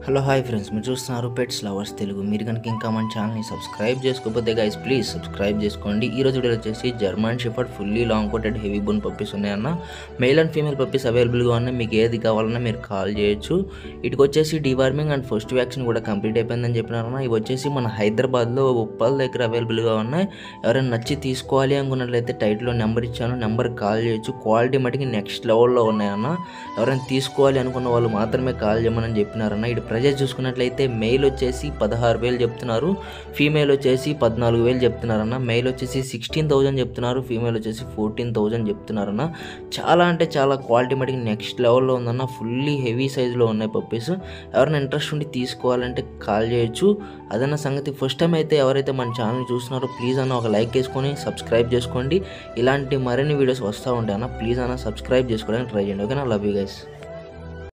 Hello hi friends, మీరు చూస్తున్నారు pets lovers Telugu. మీరు కనుక ఇంకా మన ఛానల్ని సబ్స్క్రైబ్ చేసుకోకపోతే గైస్ ప్లీజ్ సబ్స్క్రైబ్ చేసుకోండి. ఈరోజు వీడియో వచ్చేసి German shepherd fully long coated heavy bone puppies ఉన్నాయన్న. మెయిల్ అండ్ ఫీమేల్ పప్పీస్ అవైలబుల్గా ఉన్నాయి. మీకు ఏది కావాలన్నా మీరు కాల్ చేయొచ్చు. వీటికి వచ్చేసి డీవార్మింగ్ అండ్ ఫస్ట్ వ్యాక్సిన్ కూడా కంప్లీట్ అయిపోయిందని చెప్పినారన్న. ఇవి వచ్చేసి మన హైదరాబాద్లో ఉప్పల్ దగ్గర అవైలబుల్గా ఉన్నాయి. ఎవరైనా నచ్చి తీసుకోవాలి అనుకున్నట్లయితే టైటిల్లో నెంబర్ ఇచ్చాను, నెంబర్కి కాల్ చేయొచ్చు. క్వాలిటీ మటుకి నెక్స్ట్ లెవెల్లో ఉన్నాయన్న. ఎవరైనా తీసుకోవాలి అనుకున్న వాళ్ళు మాత్రమే కాల్ చేయమని చెప్పినారన్న. ఇటు ప్రైజెస్ చూసుకున్నట్లయితే మెయిల్ వచ్చేసి 16,000 చెప్తున్నారు, ఫీమేల్ వచ్చేసి 14,000 చెప్తున్నారన్న. మెయిల్ వచ్చేసి 16,000 చెప్తున్నారు, ఫీమేల్ వచ్చేసి 14,000 చెప్తున్నారన్న. చాలా అంటే చాలా క్వాలిటీ మటుకు నెక్స్ట్ లెవెల్లో ఉందన్న. ఫుల్లీ హెవీ సైజులో ఉన్నాయి పప్పీస్. ఎవరైనా ఇంట్రెస్ట్ ఉండి తీసుకోవాలంటే కాల్ చేయొచ్చు. అదన్న సంగతి. ఫస్ట్ టైం అయితే ఎవరైతే మన ఛానల్ చూస్తున్నారో ప్లీజ్ అన్న ఒక లైక్ వేసుకొని సబ్స్క్రైబ్ చేసుకోండి. ఇలాంటి మరిన్ని వీడియోస్ వస్తూ ఉంటాయి అన్న. ప్లీజ్ అన్న సబ్స్క్రైబ్ చేసుకోవడానికి ట్రై చేయండి. ఓకేనా? Love you guys.